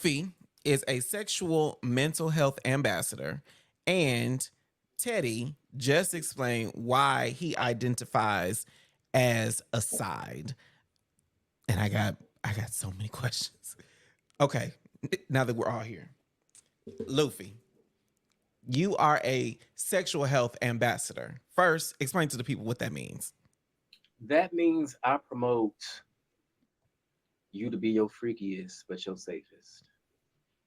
Luffy is a sexual mental health ambassador, and Teddy just explained why he identifies as a side. And I got so many questions. Okay, now that we're all here, Luffy, you are a sexual health ambassador. First, explain to the people what that means. That means I promote you to be your freakiest but your safest.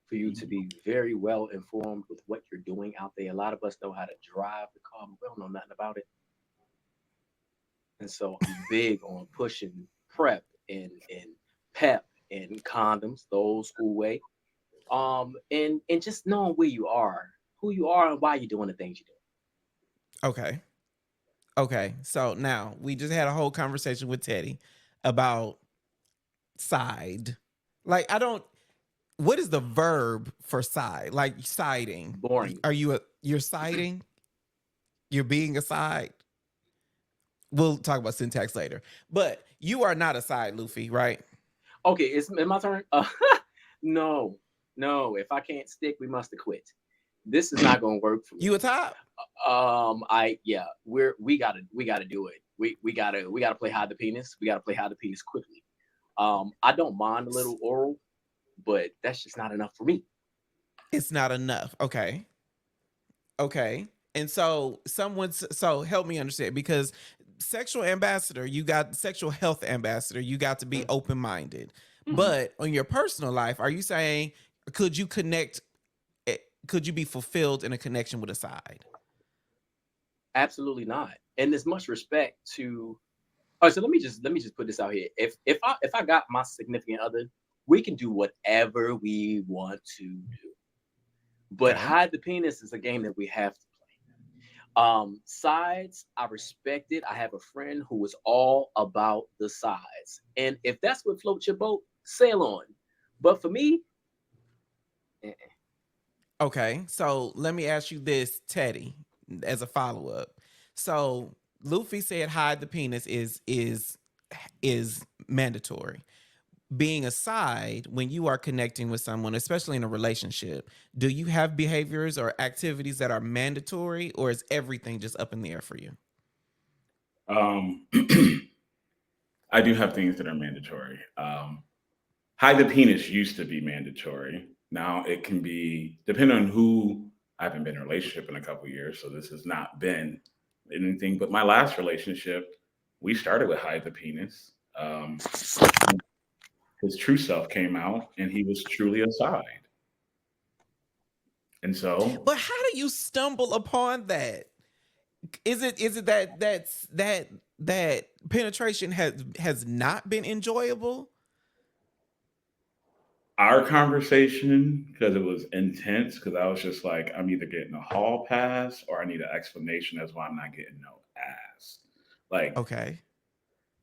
For you to be very well informed with what you're doing out there. A lot of us know how to drive the car, but we don't know nothing about it. And so I'm big on pushing prep and pep and condoms, the old school way. And just knowing where you are, who you are, and why you're doing the things you're Okay. Okay. So now we just had a whole conversation with Teddy about side. Like, I don't, what is the verb for side? Like siding. doing. Boring. You're siding? You're being a side? We'll talk about syntax later. But you are not a side, Luffy, right? Okay, it's my turn. No, no. If I can't stick, we must have quit. This is not going to work for You me. a top? I yeah, we gotta do it. We gotta play hide the penis. We gotta play hide the penis quickly. I don't mind a little oral, but that's just not enough for me. It's not enough. Okay. Okay. And so so help me understand, because sexual ambassador, you got sexual health ambassador, you got to be open minded. Mm-hmm. But on your personal life, are you saying could you connect? Could you be fulfilled in a connection with a side? Absolutely not. And there's much respect to. Oh, so let me just put this out here. If I got my significant other, we can do whatever we want to do. But Okay. hide the penis is a game that we have to sides, I respect it. I have a friend who is all about the sides. And if that's what floats your boat, sail on. But for me, eh, Okay. So let me ask you this, Teddy, as a follow up. So Luffy said hide the penis is mandatory. Being aside, when you are connecting with someone, especially in a relationship, do you have behaviors or activities that are mandatory, or is everything just up in the air for you? Um, I do have things that are mandatory. Hide the penis used to be mandatory. Now it can be depending on who. I haven't been in a relationship in a couple of years, so this has not been anything. But my last relationship, we started with hide the penis. His true self came out, and he was truly a side. And so But how do you stumble upon that? Is it that penetration has not been enjoyable? our conversation, because it was intense, because I was just like, I'm either getting a hall pass or I need an explanation as why I'm not getting no ass. Like, Okay.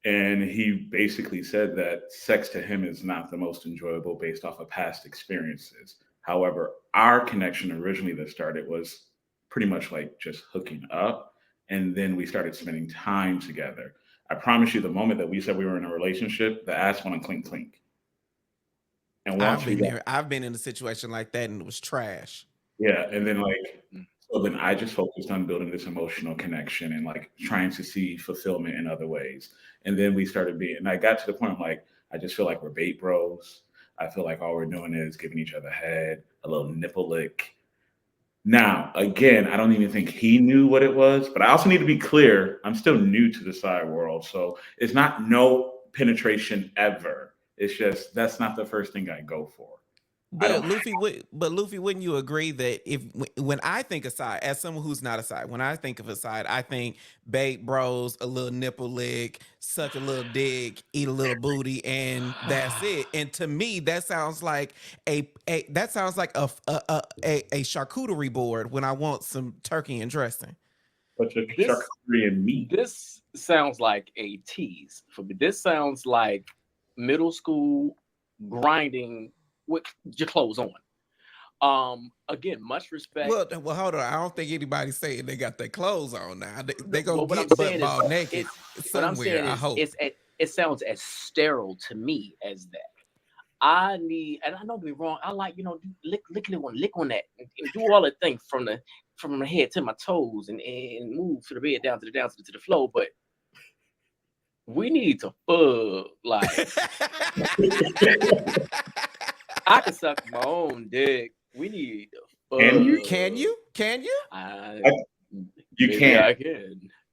and he basically said that sex to him is not the most enjoyable based off of past experiences. However, our connection originally that started was pretty much like just hooking up. And then we started spending time together. I promise you, the moment that we said we were in a relationship, the ass went clink clink. And I've once we been got, there. I've been in a situation like that and it was trash. yeah, and then like, mm, so then I just focused on building this emotional connection and like trying to see fulfillment in other ways. And then we started being, and I got to the point I'm like, I just feel like we're bait bros. I feel like all we're doing is giving each other head, a little nipple lick. Now, again, I don't even think he knew what it was, but I also need to be clear. I'm still new to the side world. So it's not no penetration ever. It's just that's not the first thing I go for. I don't. But Luffy, wouldn't you agree that if when I think aside, as someone who's not aside, when I think of aside, I think bait bros, a little nipple lick, suck a little dick, eat a little booty, and that's it. And to me, that sounds like a that sounds like a charcuterie board when I want some turkey and dressing. But your this charcuterie and meat. this sounds like a tease for me. This sounds like middle school grinding with your clothes on. Again, much respect. Well, hold on. I don't think anybody's saying they got their clothes on now. They No, gonna but what I'm get butt saying is, ball naked it's what I'm somewhere. saying I is, hope. it sounds as sterile to me as that. I need, and I don't get me wrong, I like, lick on that, and do all the things from the head to my toes, and move to the bed, down to the floor. But we need to fuck. Like, I can suck my own dick. We need to fuck. Can you? Can you? I, You maybe can't. I can.